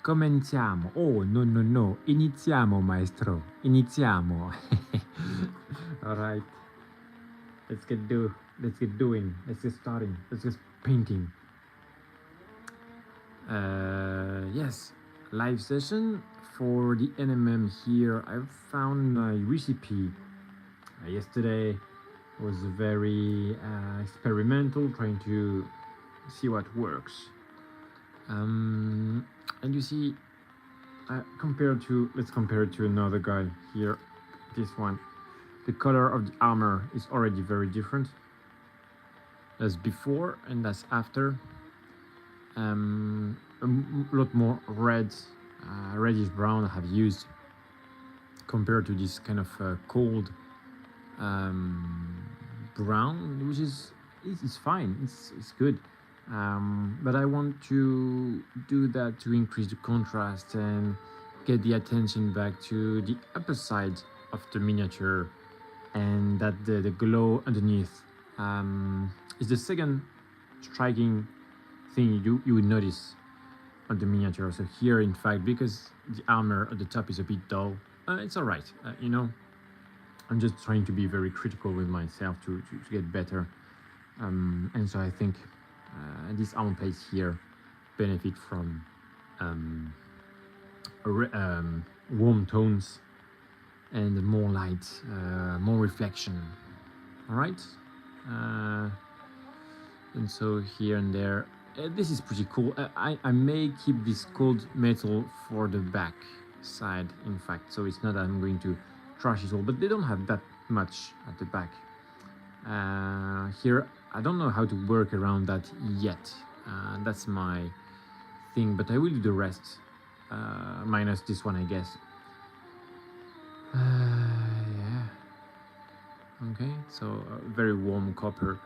Commentiamo. Oh, no. Iniziamo, maestro. Iniziamo. All right. Let's get doing. Let's get starting. Let's get painting. Yes, live session for the NMM here. I found a recipe yesterday. Was very experimental, trying to see what works. And you see, let's compare it to another guy here. This one, the color of the armor is already very different. That's before and that's after. A lot more red, reddish brown I have used compared to this kind of cold brown, which is fine. It's good. But I want to do that to increase the contrast and get the attention back to the upper side of the miniature, and that the glow underneath is the second striking thing you would notice on the miniature. So here, in fact, because the armor at the top is a bit dull, it's all right. You know, I'm just trying to be very critical with myself to get better. And so I think these armor plates here benefit from warm tones and more light, more reflection. All right. And so here and there, this is pretty cool. I may keep this cold metal for the back side, in fact. So it's not that I'm going to trash it all, but they don't have that much at the back. Here, I don't know how to work around that yet. That's my thing, but I will do the rest, minus this one, I guess. Yeah. Okay, so very warm copper.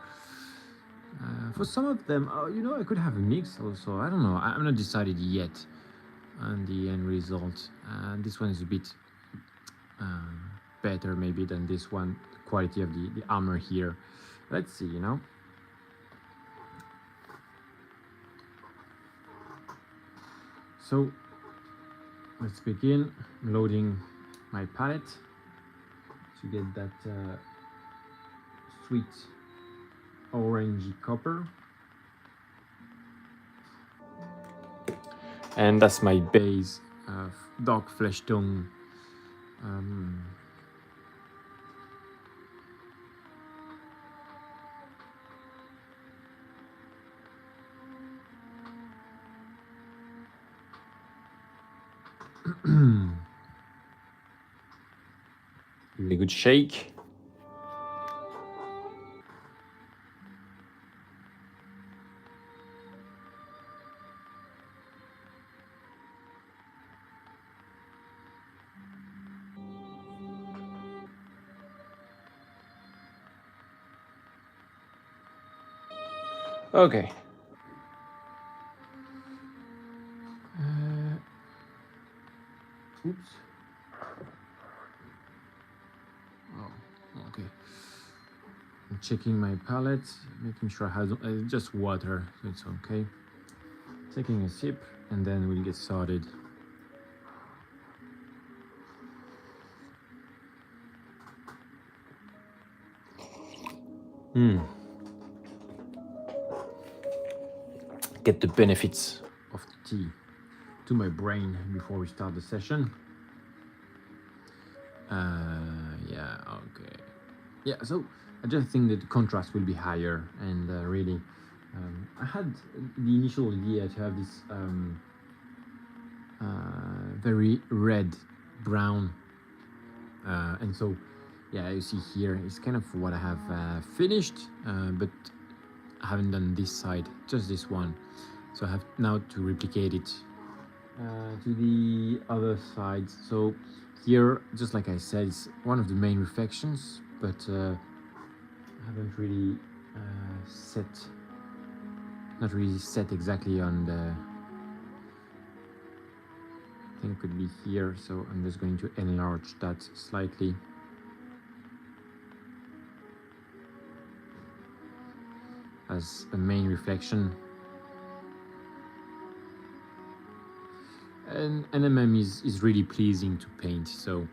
For some of them, you know, I could have a mix also. I don't know. I'm not decided yet on the end result. This one is a bit better maybe than this one. The quality of the armor here. Let's see, you know. So let's begin loading my palette to get that sweet orangey copper. And that's my base of dark flesh tone. Really good shake. Okay. Oops. Oh, okay. I'm checking my palette, making sure I have just water, so it's okay. Taking a sip, and then we'll get started. Get the benefits of the tea to my brain before we start the session. Yeah, okay. Yeah, so I just think that the contrast will be higher, and really, I had the initial idea to have this very red brown, and so yeah, you see here it's kind of what I have finished, but I haven't done this side, just this one. So I have now to replicate it to the other sides. So here, just like I said, it's one of the main reflections, but I haven't really not really set exactly on the, I think it could be here, so I'm just going to enlarge that slightly. As a main reflection. and NMM is really pleasing to paint, so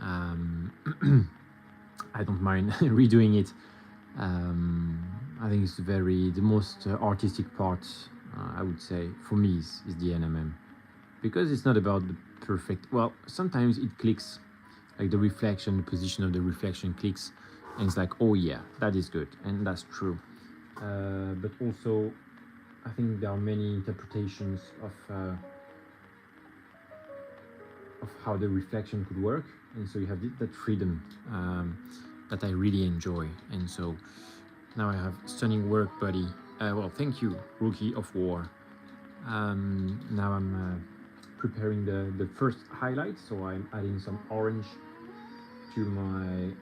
I don't mind redoing it. I think it's the most artistic part, I would say, for me is the NMM, because it's not about the perfect, well, sometimes it clicks, like the reflection, the position of the reflection clicks, and it's like, oh yeah, that is good, and that's true. But also, I think there are many interpretations of how the reflection could work, and so you have that freedom that I really enjoy. And so now I have stunning work, buddy. Well, thank you, Rookie of War. Now I'm preparing the first highlight, so I'm adding some orange to my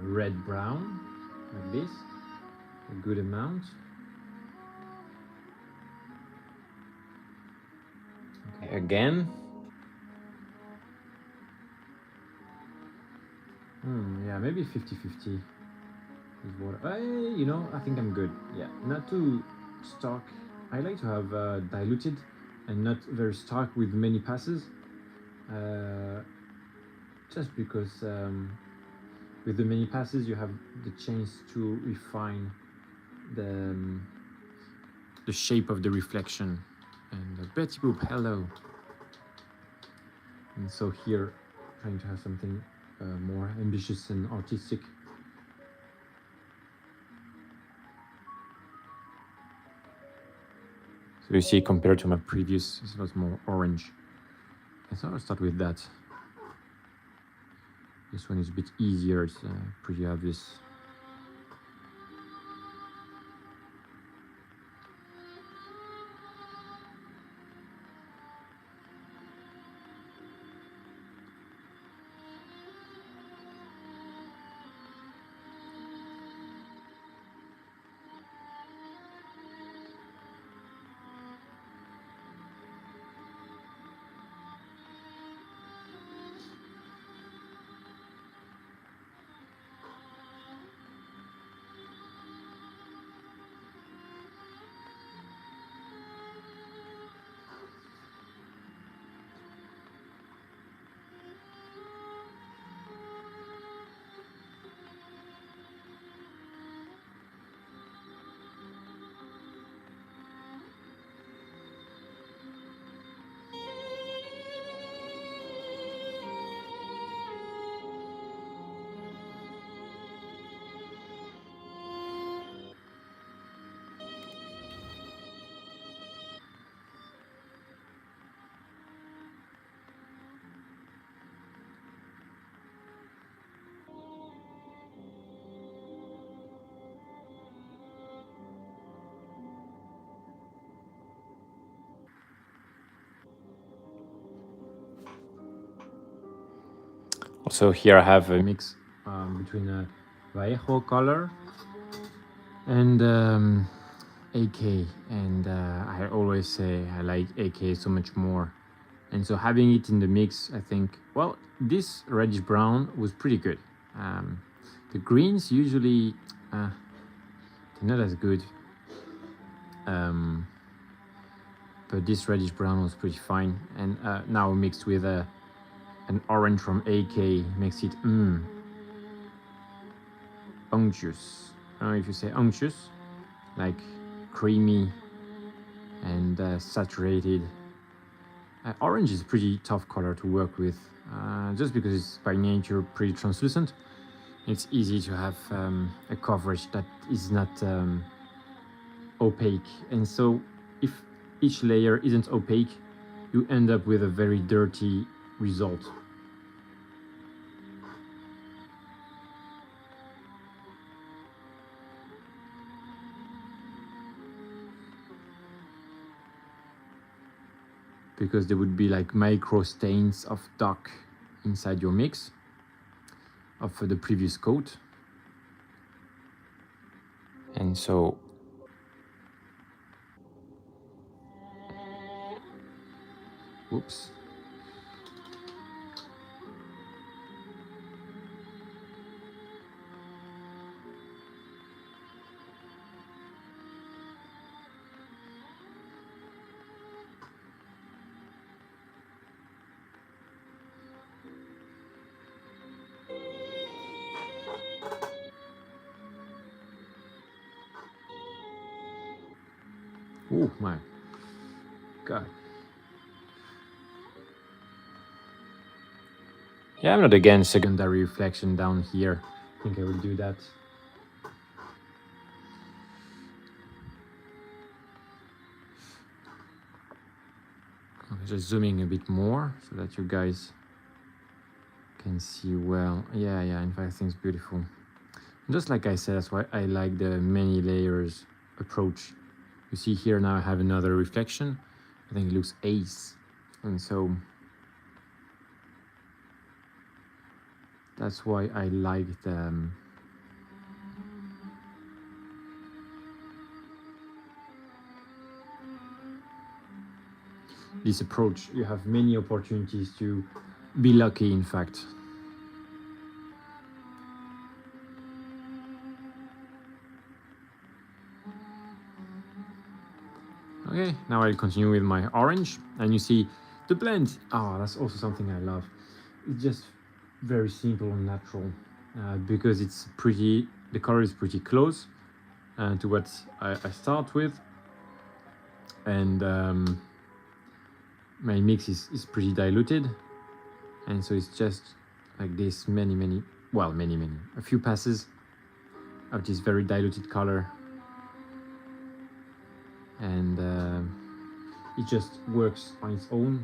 red brown, like this, a good amount. Okay, again. Yeah, maybe 50-50 is what. You know, I think I'm good. Yeah, not too stark. I like to have diluted and not very stark with many passes. Just because with the many passes you have the chance to refine the shape of the reflection. And Betty Boop, hello. And so here, trying to have something more ambitious and artistic. So you see, compared to my previous, it's a lot more orange. And so I'll start with that. This one is a bit easier, it's pretty obvious. Also here I have a mix between a Vallejo color and AK, and I always say I like AK so much more. And so having it in the mix, I think, well, this reddish brown was pretty good. The greens usually, they're not as good. But this reddish brown was pretty fine. And now mixed with an orange from AK makes it unctuous. I don't know if you say unctuous, like creamy and saturated. Orange is a pretty tough color to work with, just because it's by nature pretty translucent. It's easy to have a coverage that is not opaque, and so if each layer isn't opaque, you end up with a very dirty result. Because there would be like micro stains of dark inside your mix of the previous coat. And so whoops. Oh my god. Yeah, I'm not against secondary reflection down here. I think I will do that. Okay, just zooming a bit more so that you guys can see well. Yeah, in fact, I think it's beautiful. Just like I said, that's why I like the many layers approach. You see here now I have another reflection. I think it looks ace. And so that's why I like this approach. You have many opportunities to be lucky, in fact. Okay, now I'll continue with my orange, and you see the blend. Oh, that's also something I love. It's just very simple and natural because it's pretty, the color is pretty close to what I start with, and my mix is pretty diluted, and so it's just like this a few passes of this very diluted color, and it just works on its own.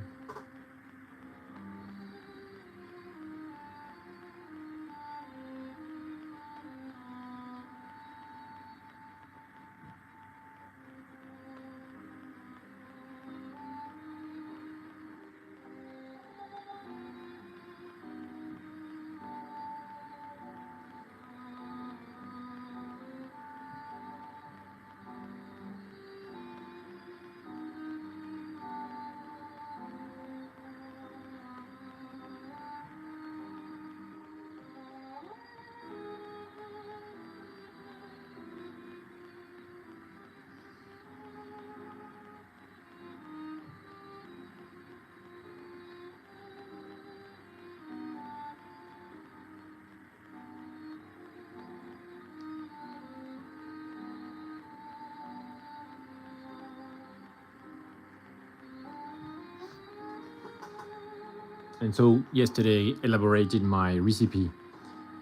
And so yesterday I elaborated my recipe,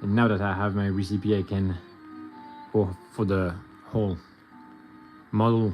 and now that I have my recipe, I can go for the whole model.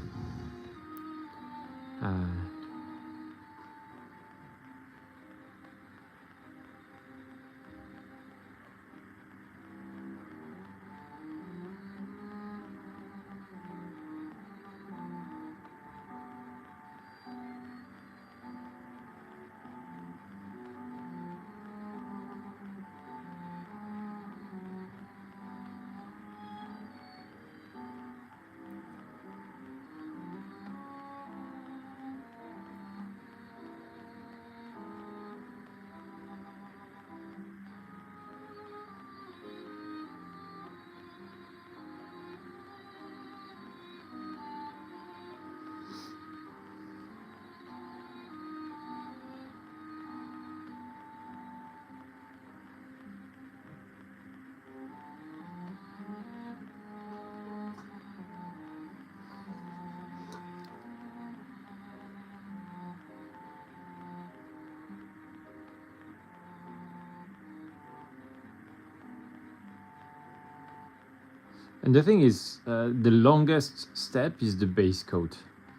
And the thing is, the longest step is the base coat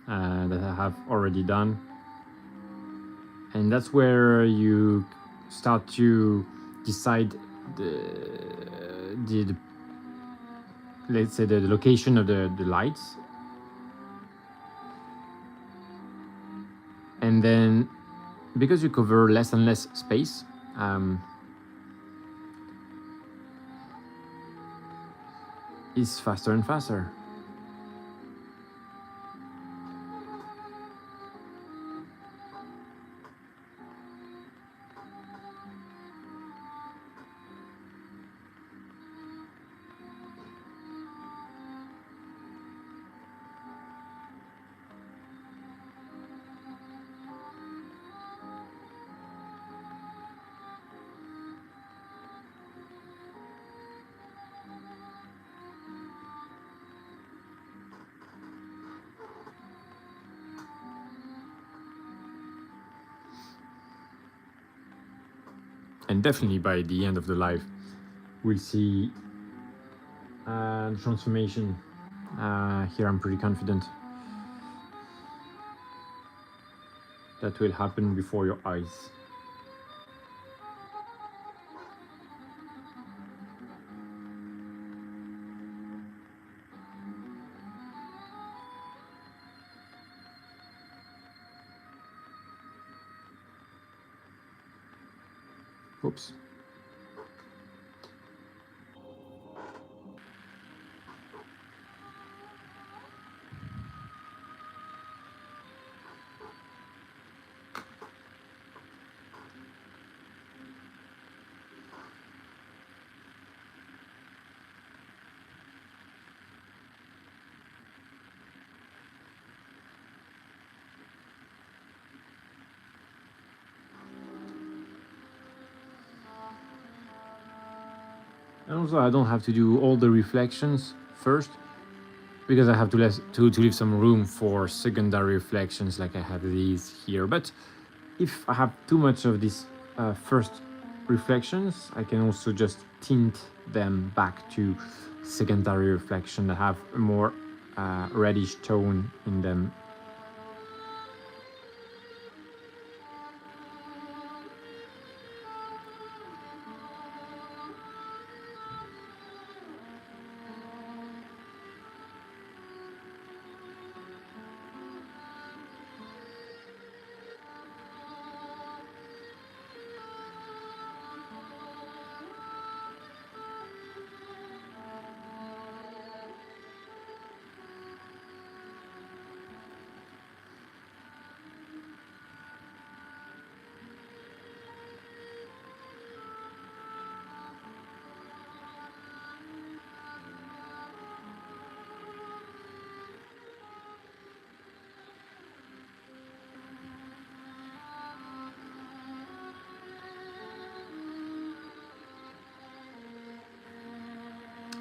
that I have already done. And that's where you start to decide the let's say the location of the lights. And then because you cover less and less space, it's faster and faster. and definitely by the end of the life, we'll see transformation. Here I'm pretty confident that will happen before your eyes. Oops. And also I don't have to do all the reflections first, because I have to leave some room for secondary reflections like I have these here. But if I have too much of these first reflections, I can also just tint them back to secondary reflection that have a more reddish tone in them.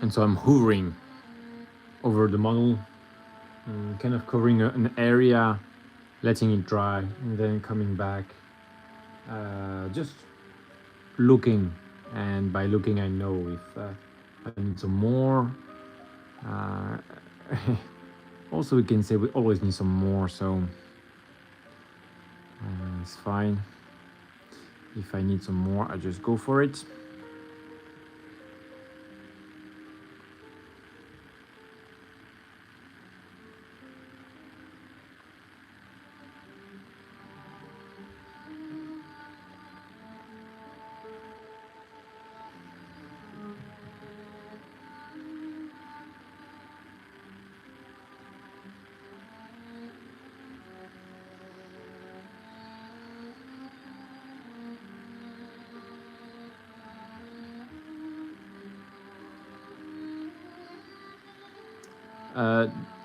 And so I'm hovering over the model, kind of covering an area, letting it dry, and then coming back, just looking. And by looking, I know if I need some more. Also, we can say we always need some more, so it's fine. If I need some more, I just go for it.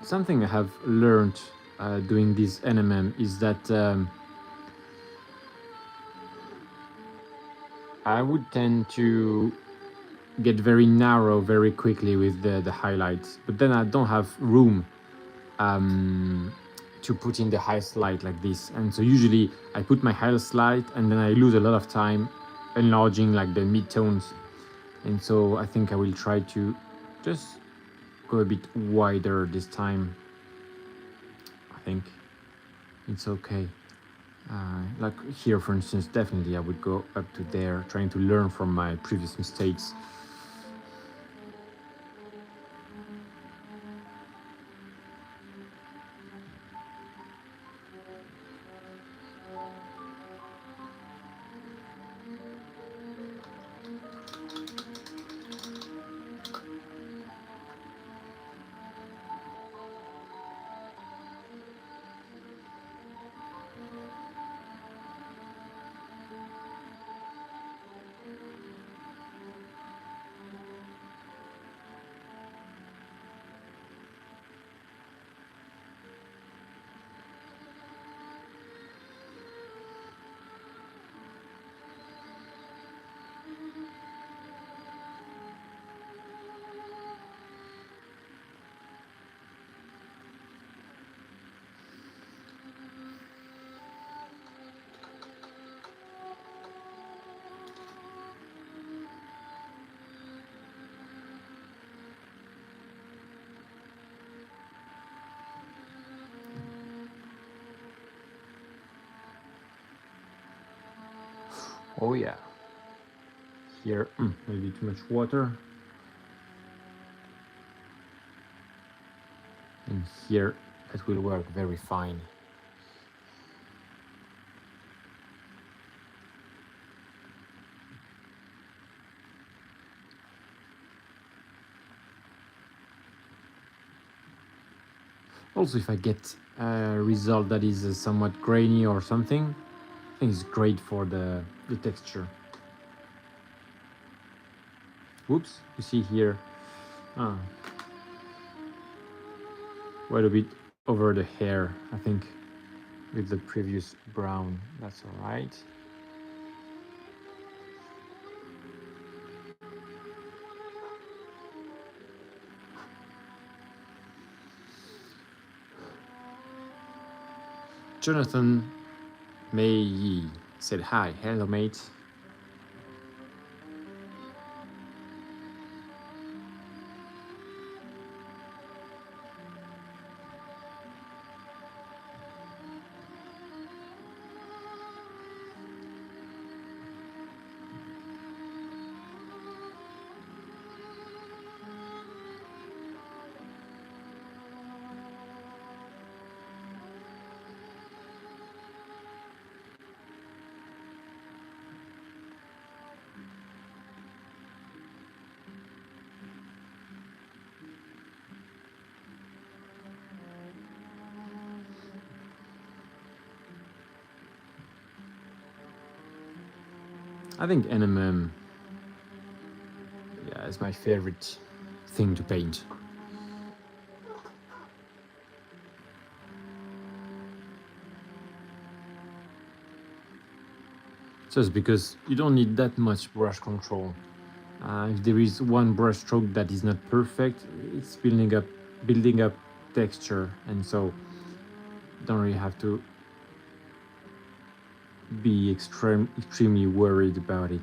Something I have learned doing this NMM is that I would tend to get very narrow very quickly with the highlights, but then I don't have room to put in the highest light like this. And so usually I put my highest light and then I lose a lot of time enlarging like the midtones. And so I think I will try to just go a bit wider this time. I think it's okay. Like here, for instance, definitely I would go up to there, trying to learn from my previous mistakes. Oh yeah. Here, maybe too much water. And here, that will work very fine. Also, if I get a result that is somewhat grainy or something, I think it's great for the texture. Whoops, you see here, quite a bit over the hair, I think, with the previous brown. That's all right. Jonathan May said hi. Hello, mate. I think NMM, yeah, is my favorite thing to paint. Just because you don't need that much brush control. If there is one brush stroke that is not perfect, it's building up texture, and so you don't really have to be extremely worried about it.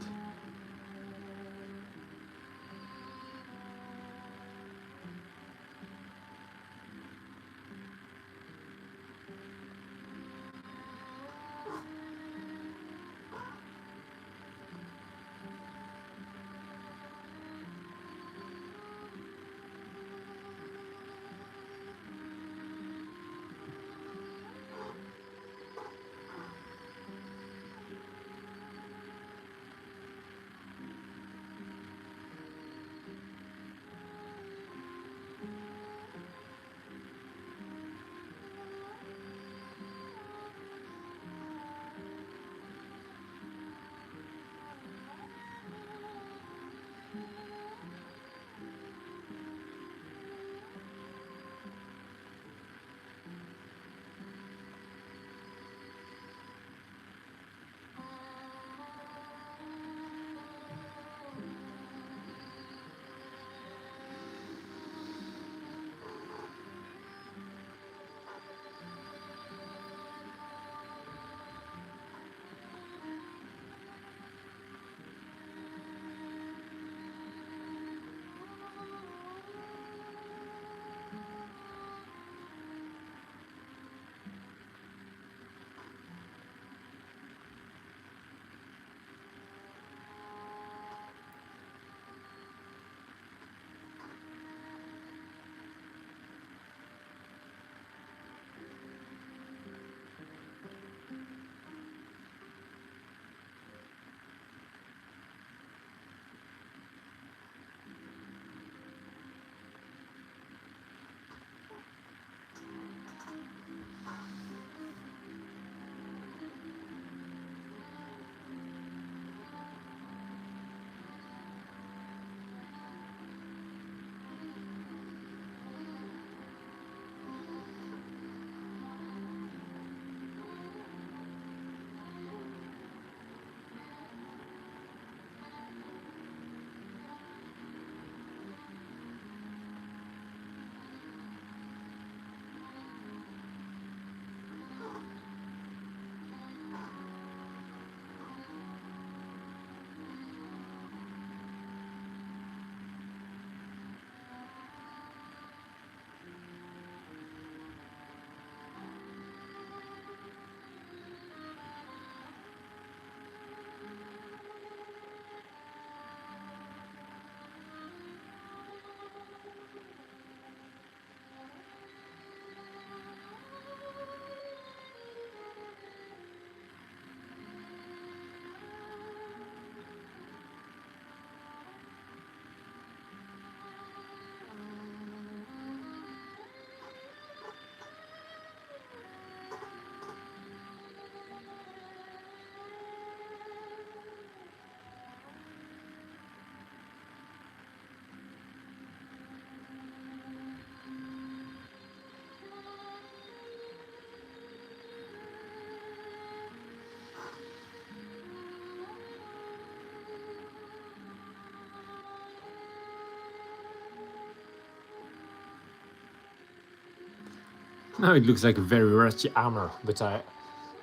Now it looks like a very rusty armor, but I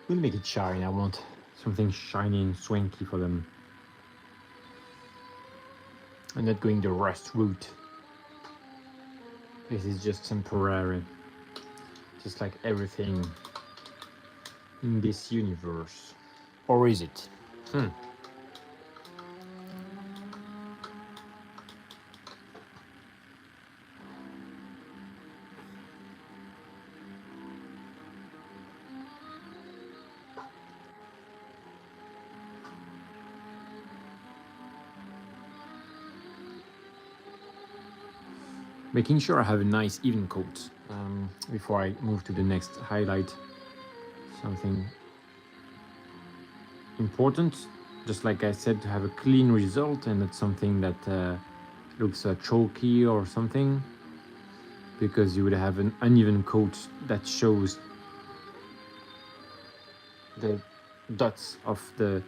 will make it shine. I want something shiny and swanky for them. I'm not going the rust route. This is just temporary. Just like everything in this universe. Or is it? Making sure I have a nice even coat before I move to the next highlight. Something important, just like I said, to have a clean result and not something that looks chalky or something, because you would have an uneven coat that shows the dots of the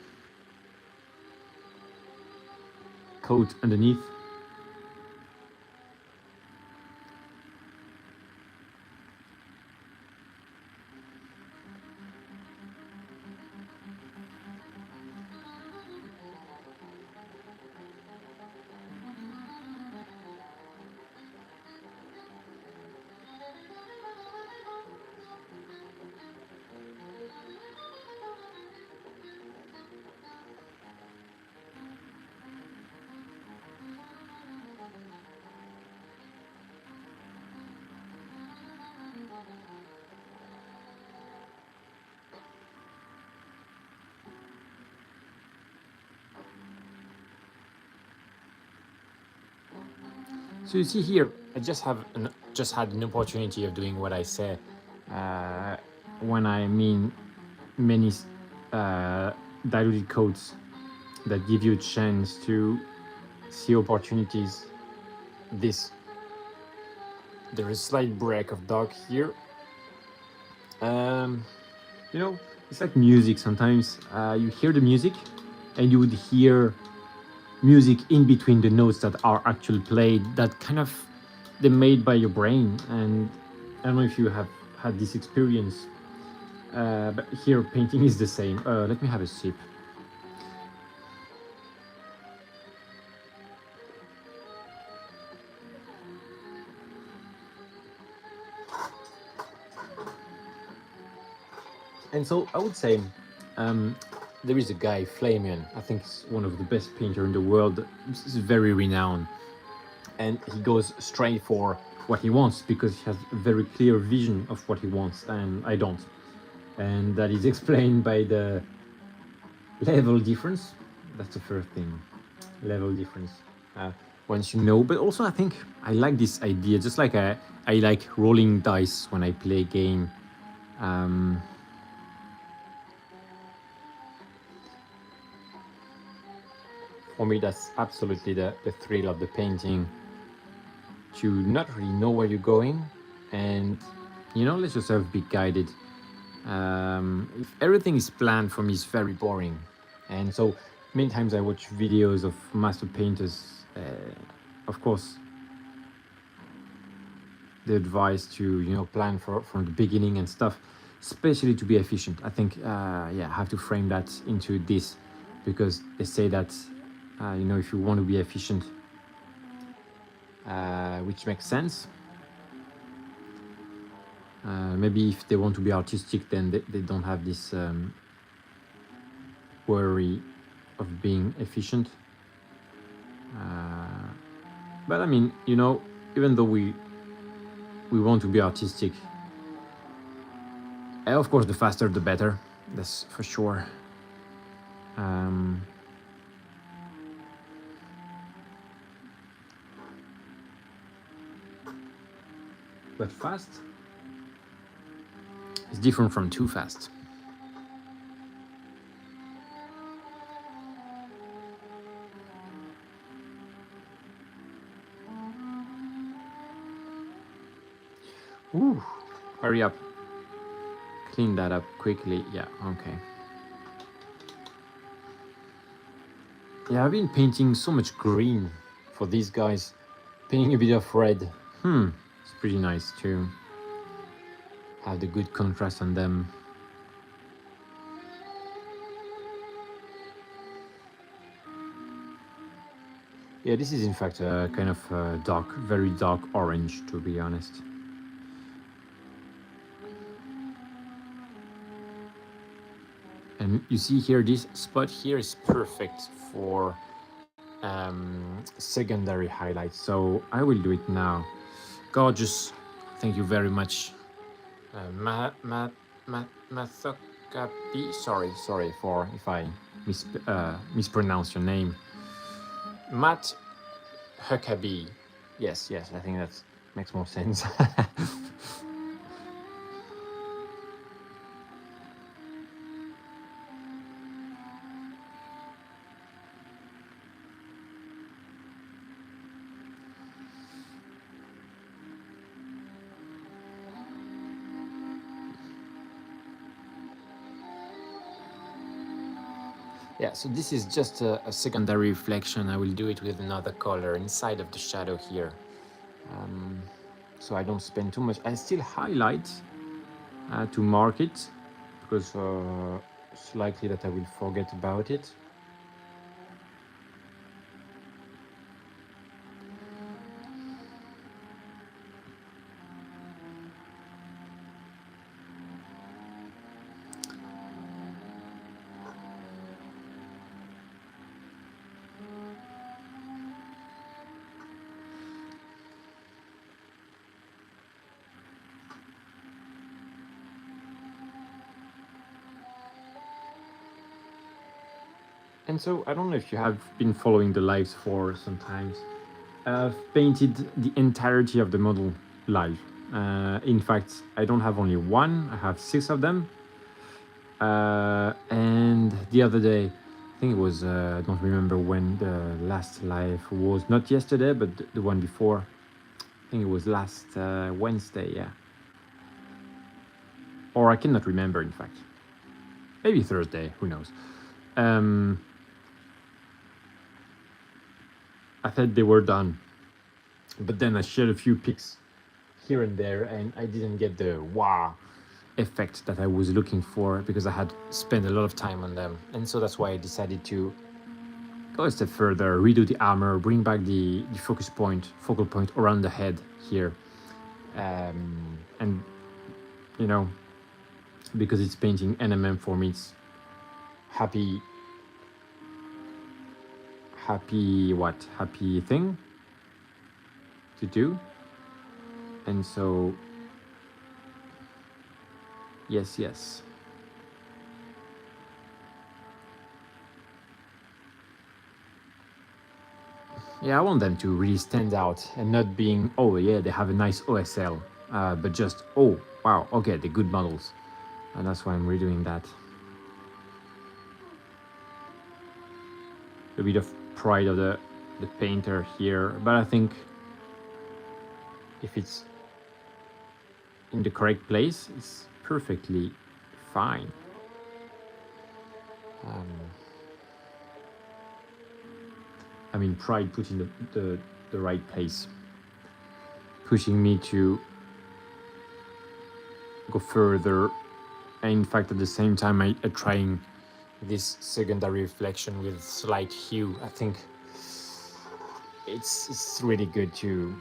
coat underneath. So you see here, I just had an opportunity of doing what I say when I mean many diluted coats that give you a chance to see opportunities. There is a slight break of dark here. You know, it's like music. Sometimes you hear the music and you would hear music in between the notes that are actually played, that kind of they're made by your brain. And I don't know if you have had this experience, but here painting is the same. Let me have a sip. And so I would say there is a guy, Flamian, I think he's one of the best painters in the world. He's very renowned. And he goes straight for what he wants because he has a very clear vision of what he wants, and I don't. And that is explained by the level difference. That's the first thing, level difference. Once you know, but also I think I like this idea, just like I like rolling dice when I play a game. For me, that's absolutely the thrill of the painting, to not really know where you're going and, you know, let yourself be guided. If everything is planned, for me, it's very boring. And so many times I watch videos of master painters. Of course, the advice to, you know, plan from the beginning and stuff, especially to be efficient. I think, yeah, I have to frame that into this, because they say that, you know, if you want to be efficient, which makes sense. Maybe if they want to be artistic, then they don't have this worry of being efficient. But I mean, you know, even though we want to be artistic, of course, the faster the better. That's for sure. But fast is different from too fast. Ooh, hurry up. Clean that up quickly. Yeah, okay. Yeah, I've been painting so much green for these guys. Painting a bit of red. It's pretty nice too. have the good contrast on them. Yeah, this is in fact a kind of dark, very dark orange, to be honest. And you see here, this spot here is perfect for secondary highlights. So I will do it now. Gorgeous. Thank you very much. Mathokapi. Sorry for if I mispronounce your name. Matt Huckabee. Yes, I think that makes more sense. Yeah, so this is just a secondary reflection. I will do it with another color inside of the shadow here. So I don't spend too much. I still highlight to mark it, because it's likely that I will forget about it. And so I don't know if you have been following the lives for some times. I've painted the entirety of the model live. In fact, I don't have only one, I have 6 of them. And the other day, I think it was, I don't remember when the last live was, not yesterday, but the one before. I think it was last Wednesday, yeah. Or I cannot remember, in fact. Maybe Thursday, who knows. I thought they were done, but then I shared a few pics here and there, and I didn't get the wow effect that I was looking for, because I had spent a lot of time on them. And so that's why I decided to go a step further, redo the armor, bring back the focal point around the head here. And, you know, because it's painting NMM for me, it's happy thing to do. And so yes, yeah, I want them to really stand out and not being, oh yeah, they have a nice OSL, but just, oh wow, okay, they're good models. And that's why I'm redoing that. A bit of pride of the painter here, but I think if it's in the correct place, it's perfectly fine. I mean, pride put in the right place, pushing me to go further. And in fact, at the same time, I trying this secondary reflection with slight hue. I think it's really good to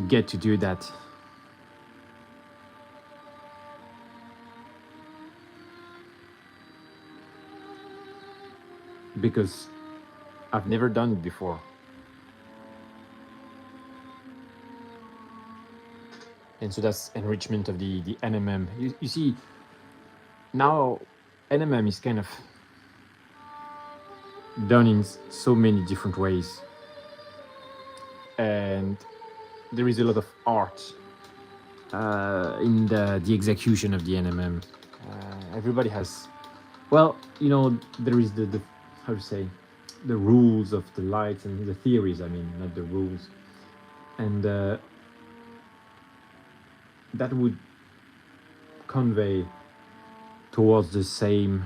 get to do that. Because I've never done it before. And so that's enrichment of the NMM. You see, now NMM is kind of done in so many different ways. And there is a lot of art in the execution of the NMM. Everybody has, well, you know, there is the how to say, the rules of the lights and the theories, I mean, not the rules. And that would convey towards the same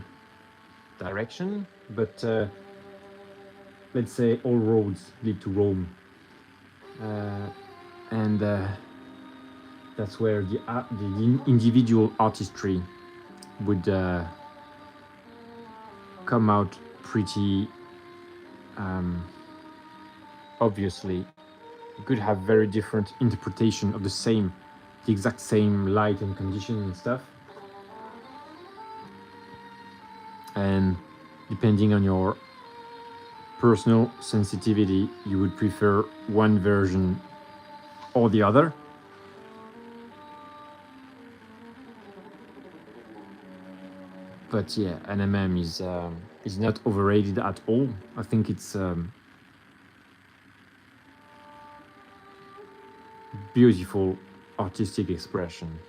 direction, but let's say all roads lead to Rome. And That's where the individual artistry would come out pretty obviously. You could have very different interpretation of the exact same light and condition and stuff. And depending on your personal sensitivity, you would prefer one version or the other. But yeah, NMM is not overrated at all. I think it's beautiful artistic expression.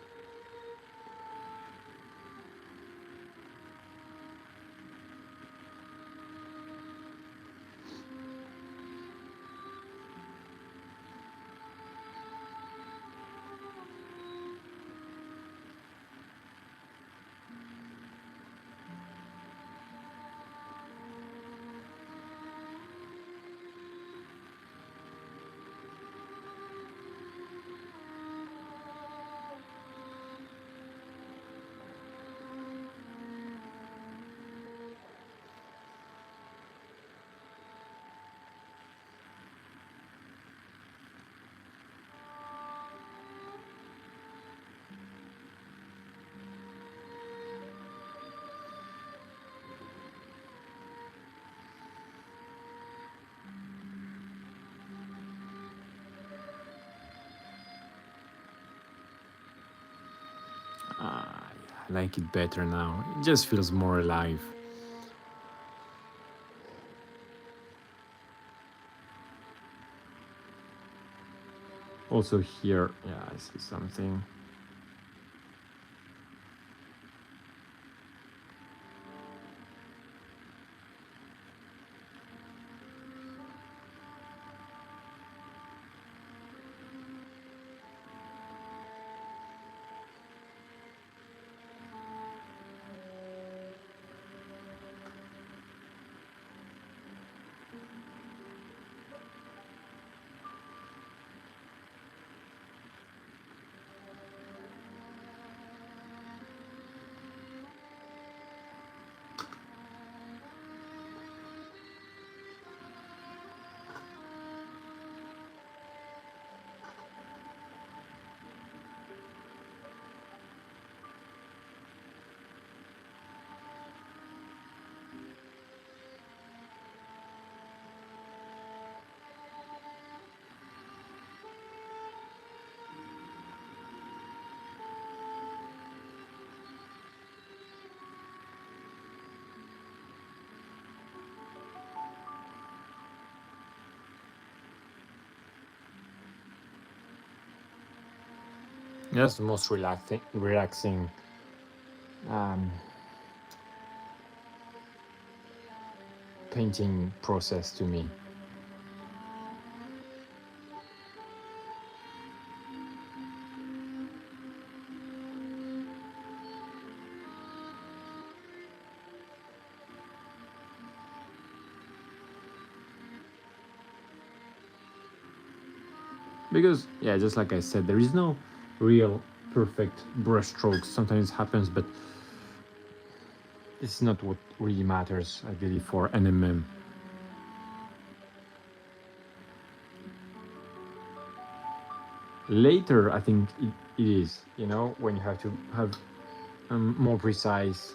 I like it better now. It just feels more alive. Also here, yeah, I see something. That's the most relaxing painting process to me. Because, yeah, just like I said, there is no real perfect brush strokes. Sometimes it happens, but it's not what really matters, I believe, for NMM. Later, I think it is, you know, when you have to have more precise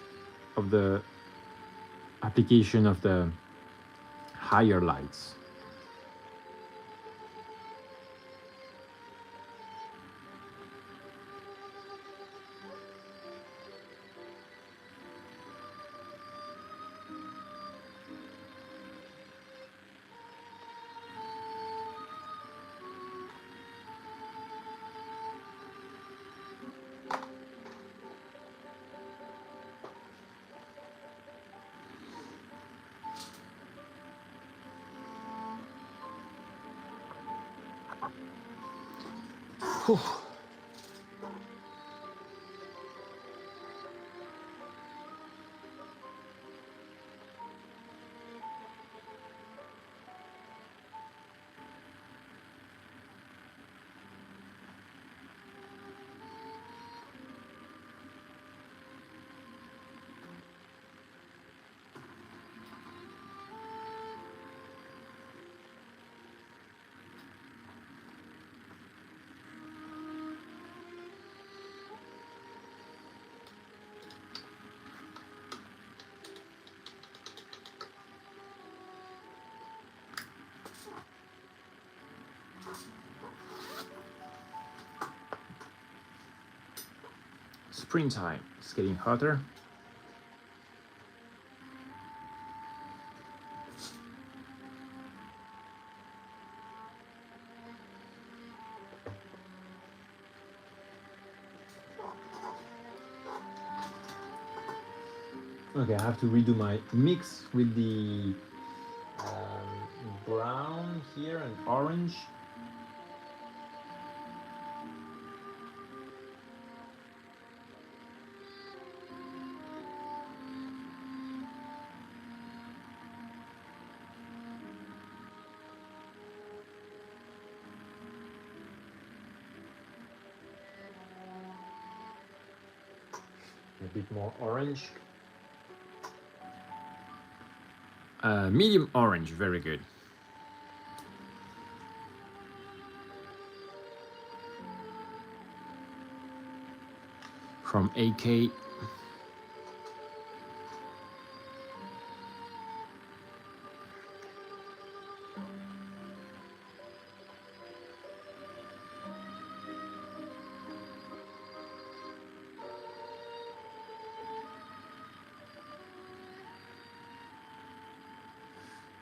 of the application of the higher lights. Whew. springtime. It's getting hotter. Okay, I have to redo my mix with the brown here and orange. A bit more orange. Medium orange, very good. From AK.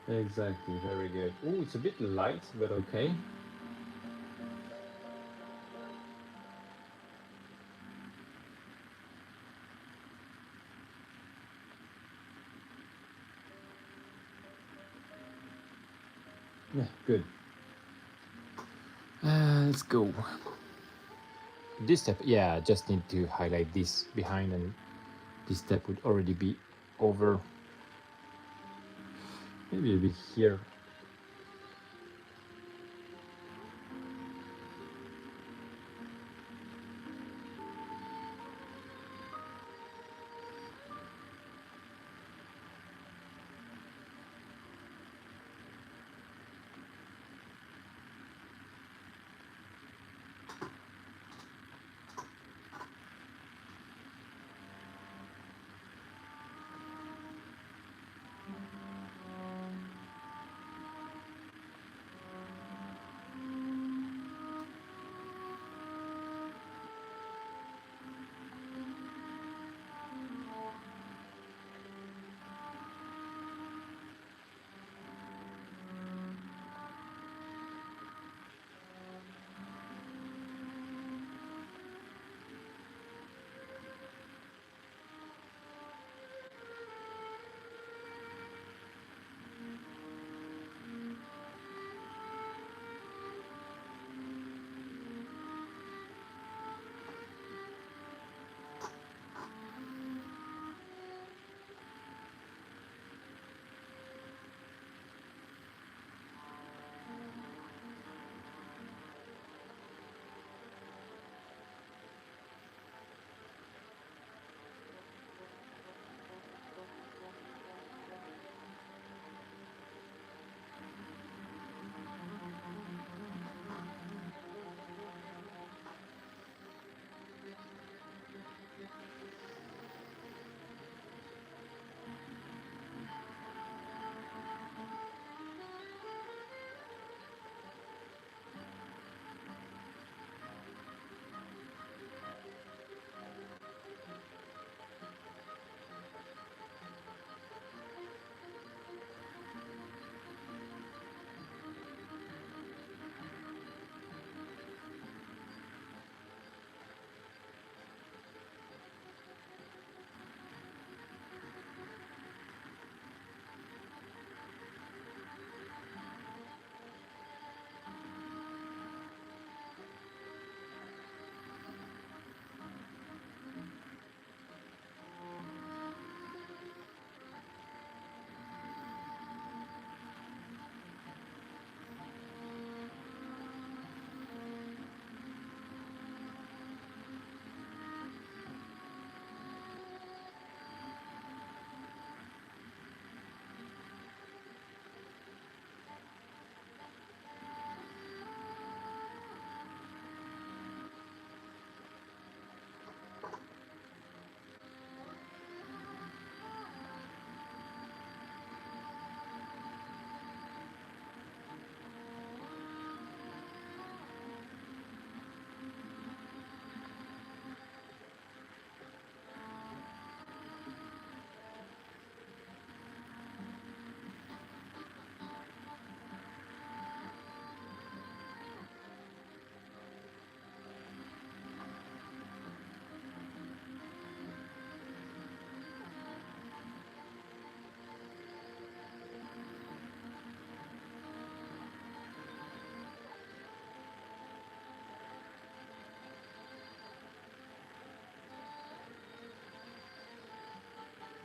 Exactly, very good. Oh, it's a bit light, but okay. Yeah, good. Let's go. This step, yeah, I just need to highlight this behind, and this step would already be over. Maybe a bit here.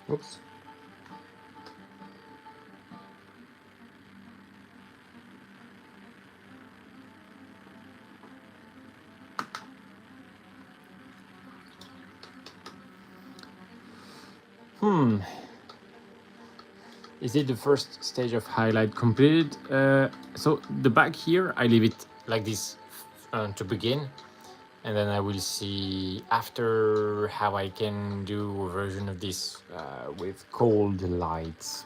Oops. Is it the first stage of highlight completed? So the back here, I leave it like this to begin, and then I will see after how I can do a version of this with cold lights.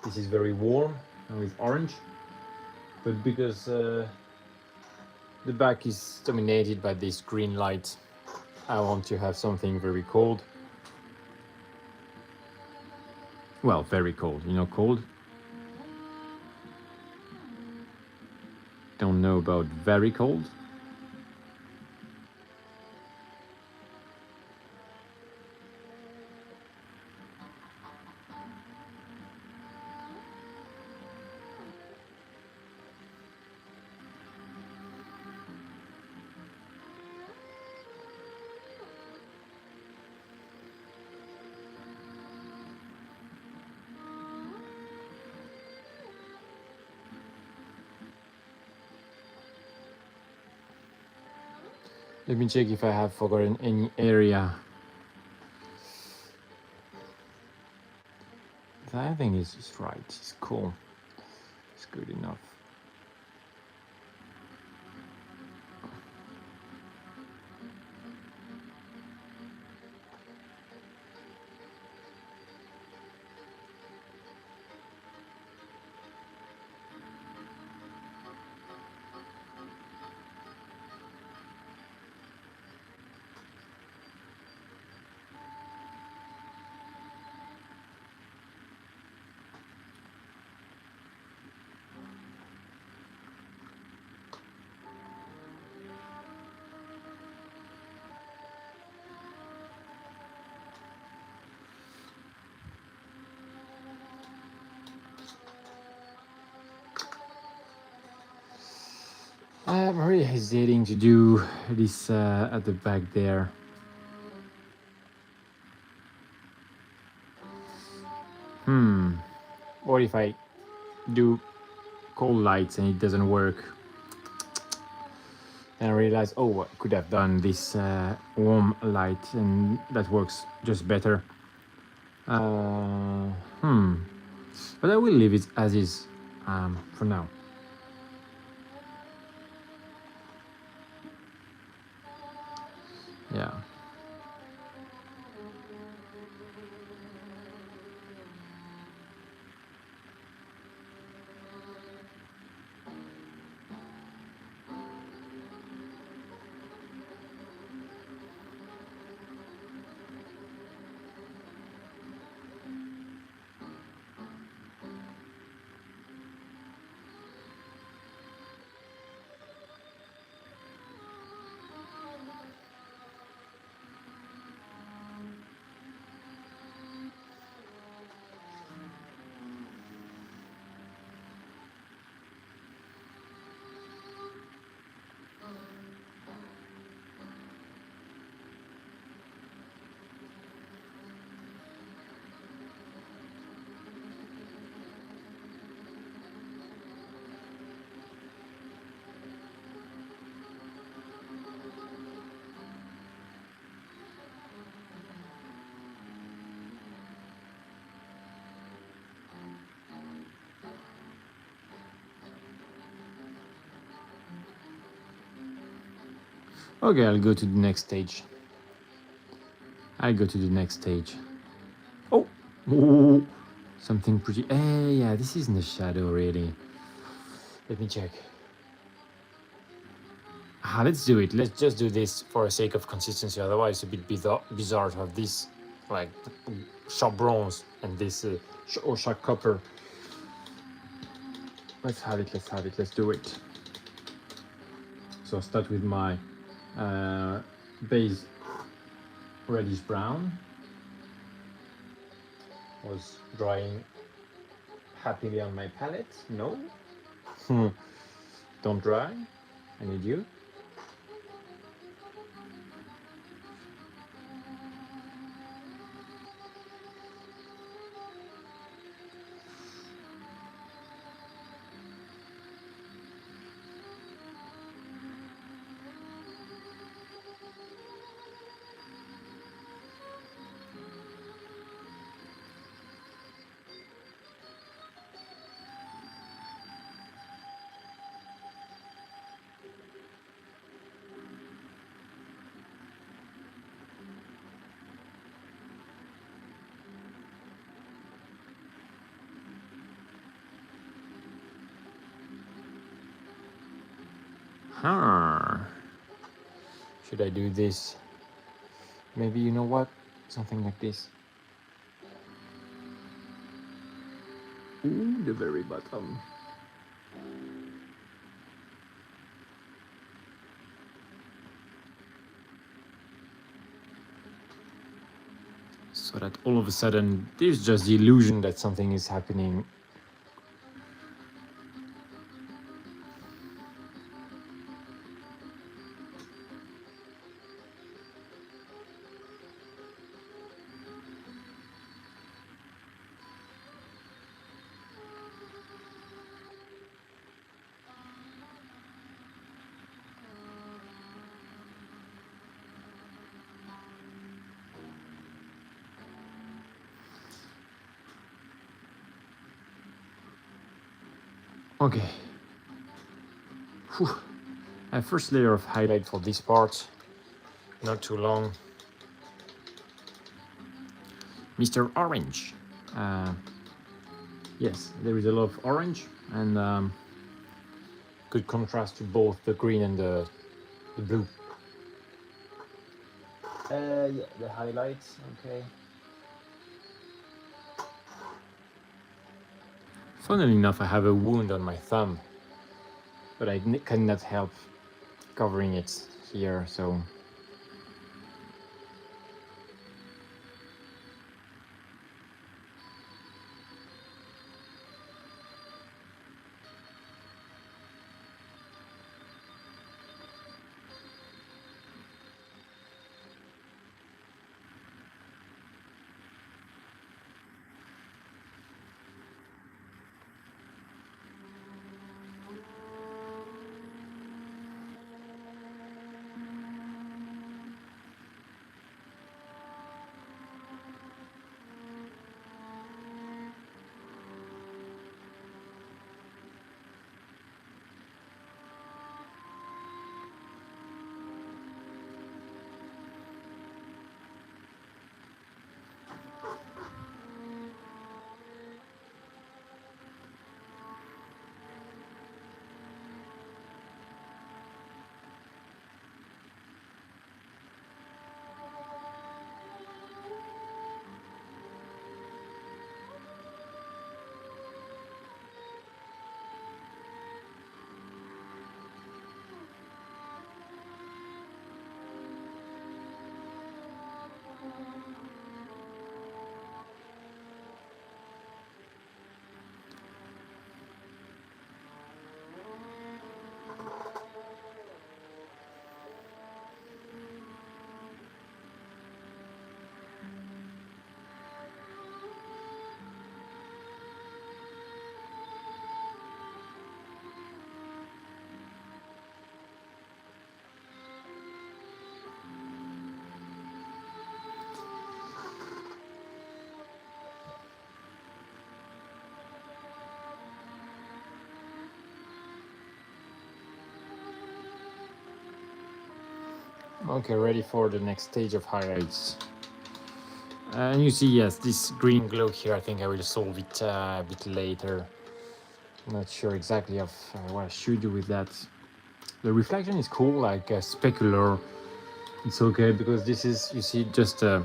This is very warm with orange, but because the back is dominated by this green light, I want to have something very cold. Well, very cold, you know, cold. Don't know about very cold. Let me check if I have forgotten any area. I think it's right. It's cool. It's good enough. I'm really hesitating to do this at the back there. Or if I do cold lights and it doesn't work, then I realize, oh, I could have done this warm light and that works just better. But I will leave it as is for now. Yeah. Okay, I'll go to the next stage. Oh, ooh, something pretty. Yeah, this isn't a shadow really. Let me check. Let's do it. Let's just do this for the sake of consistency. Otherwise, it's a bit bizarre to have this like sharp bronze and this sharp copper. Let's have it. Let's do it. So I'll start with my base reddish brown. Was drying happily on my palette. No. Don't dry. I need you. Should I do this? Maybe, you know what? Something like this. Ooh, the very bottom. So that all of a sudden, there's just the illusion that something is happening. Okay. Whew. First layer of highlight for this part. Not too long. Mr. Orange. Yes, there is a lot of orange and good contrast to both the green and the blue. Yeah, the highlights, okay. Funnily enough, I have a wound on my thumb, but I cannot help covering it here, so. Okay, ready for the next stage of highlights. And you see, yes, this green glow here, I think I will solve it a bit later. I'm not sure exactly of what I should do with that. The reflection is cool, like a specular. It's okay because this is, you see, just a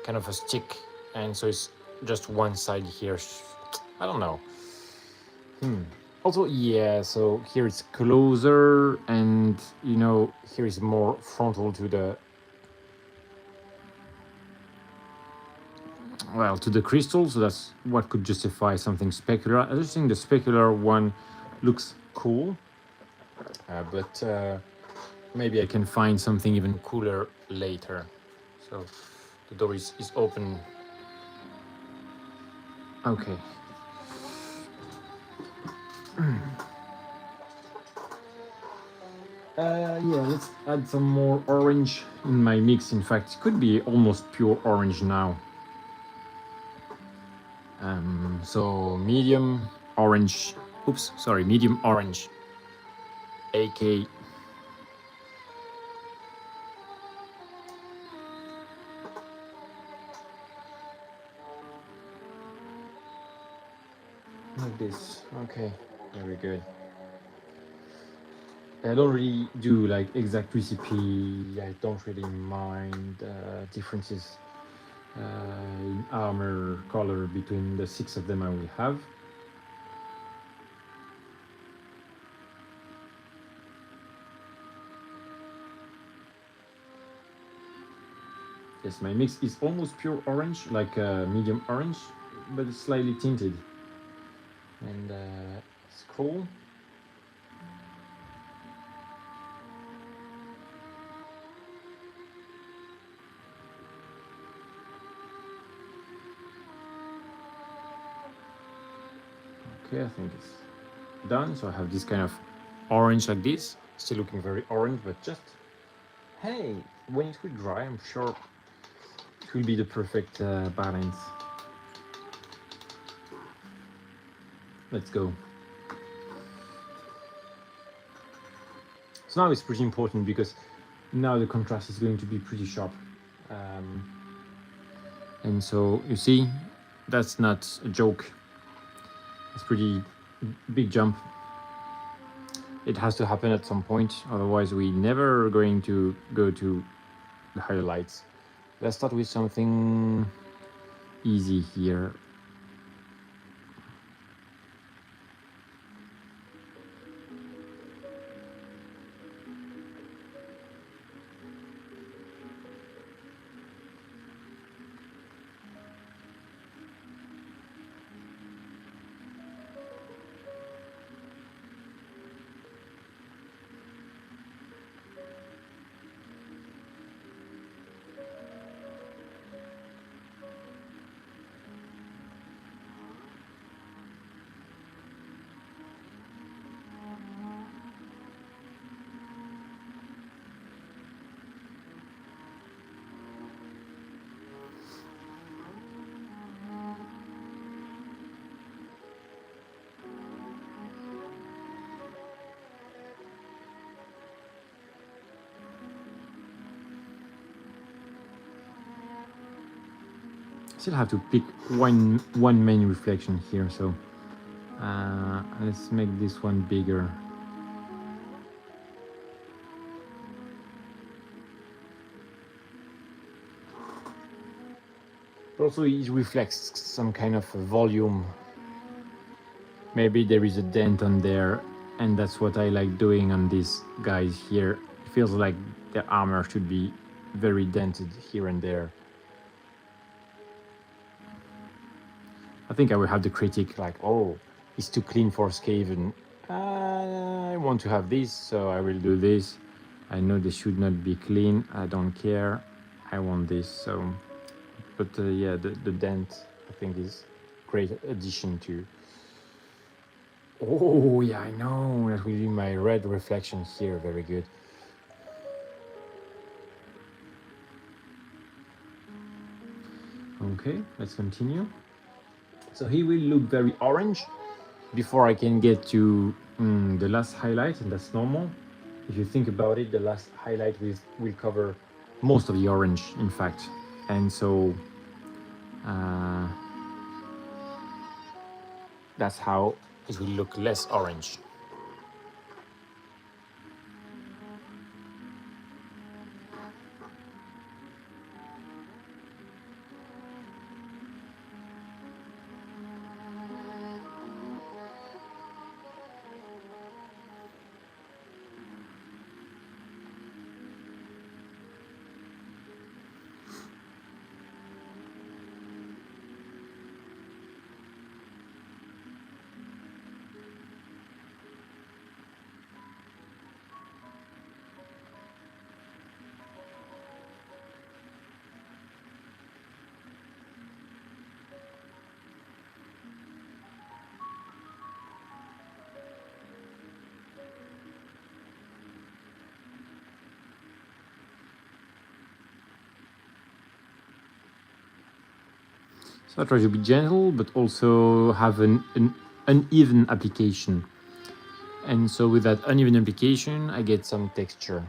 kind of a stick, and so it's just one side here. I don't know. Also, yeah, so here it's closer, and you know, here is more frontal to the, well, to the crystal, so that's what could justify something specular. I just think the specular one looks cool, but maybe I can find something even cooler later. So the door is open. Okay. Yeah, let's add some more orange in my mix. In fact, it could be almost pure orange now. So medium orange, medium orange, AK. Like this, okay, very good. I don't really do like exact recipe. I don't really mind differences in armor color between the 6 of them I will have. Yes, my mix is almost pure orange, like medium orange, but it's slightly tinted. And it's cool. Okay, I think it's done. So I have this kind of orange like this. Still looking very orange, but just, hey, when it will dry, I'm sure it will be the perfect balance. Let's go. So now it's pretty important because now the contrast is going to be pretty sharp. And so you see, that's not a joke. It's pretty big jump. It has to happen at some point, otherwise we never going to go to the highlights. Let's start with something easy here. Still have to pick one main reflection here, so let's make this one bigger. But also it reflects some kind of volume. Maybe there is a dent on there, and that's what I like doing on these guys here. It feels like the armor should be very dented here and there. I think I will have the critic like, oh, it's too clean for Skaven. I want to have this, so I will do this. I know they should not be clean. I don't care. I want this. So, but yeah, the dent I think is great addition to. Oh yeah, I know. That will be my red reflection here. Very good. Okay, let's continue. So he will look very orange before I can get to the last highlight, and that's normal. If you think about it, the last highlight will cover most of the orange, in fact. And so that's how it will look less orange. So I try to be gentle, but also have an uneven application. And so with that uneven application, I get some texture.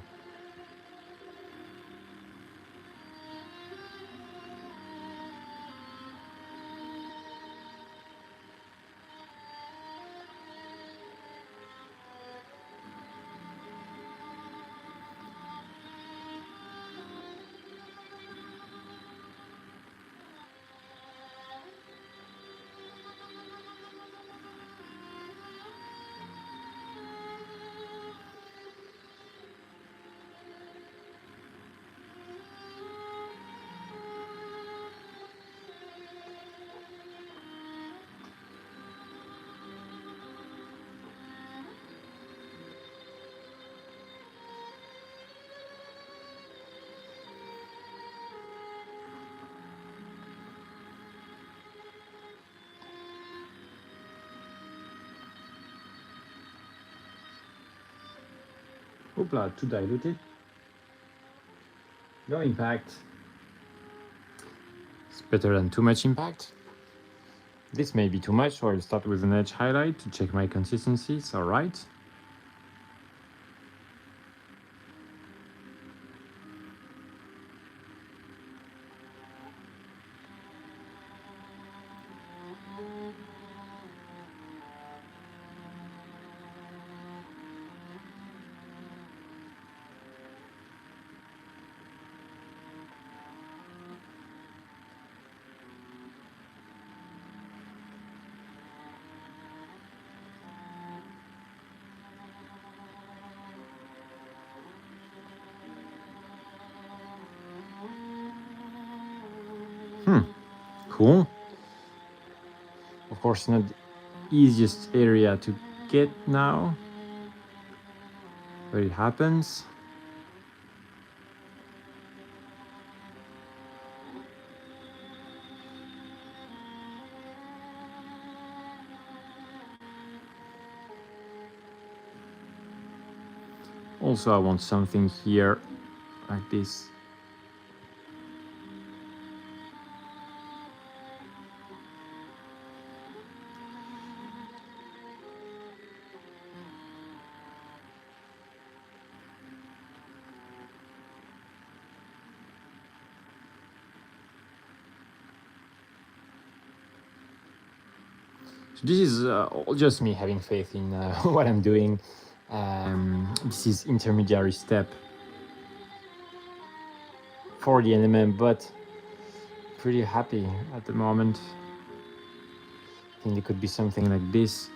Oopla, too diluted. No impact. It's better than too much impact. This may be too much, so I'll start with an edge highlight to check my consistency. It's all right. Cool. Of course, not the easiest area to get now, but it happens. Also, I want something here like this. So this is just me having faith in what I'm doing. This is intermediary step for the NMM, but pretty happy at the moment. I think it could be something like this.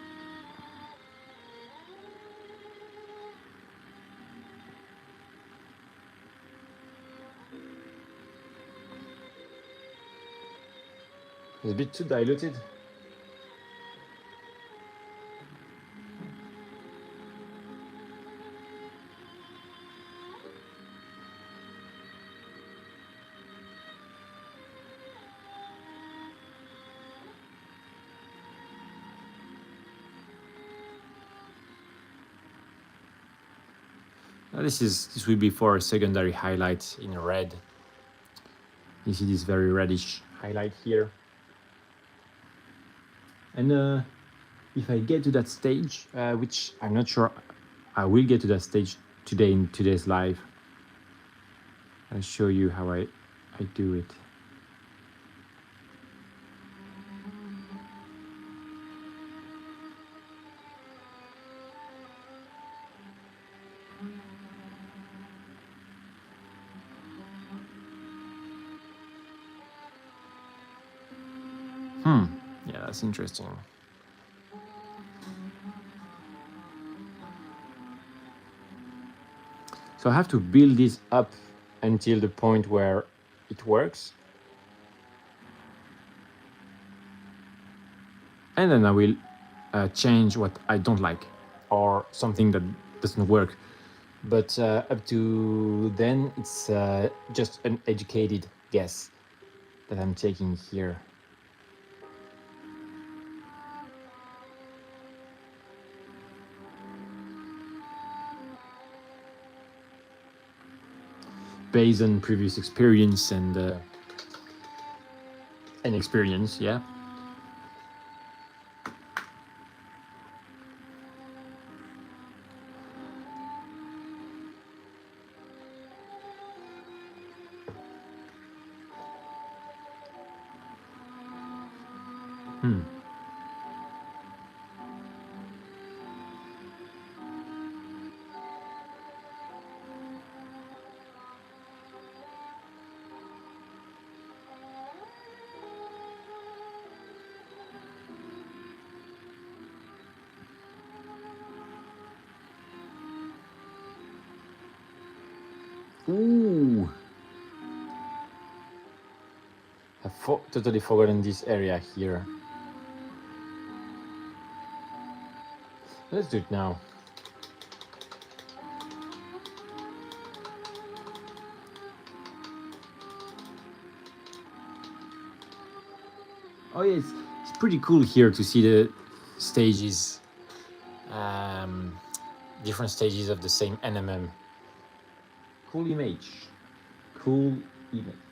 It's a bit too diluted. This will be for a secondary highlight in red. You see this very reddish highlight here. And if I get to that stage, which I'm not sure I will get to that stage today in today's live, I'll show you how I do it. Yeah, that's interesting. So I have to build this up until the point where it works. And then I will change what I don't like or something that doesn't work. But up to then, it's just an educated guess that I'm taking here. Based on previous experience and experience, yeah. Ooh. I've totally forgotten this area here. Let's do it now. Oh yeah, it's pretty cool here to see the stages. different stages of the same NMM. Cool image. Cool image.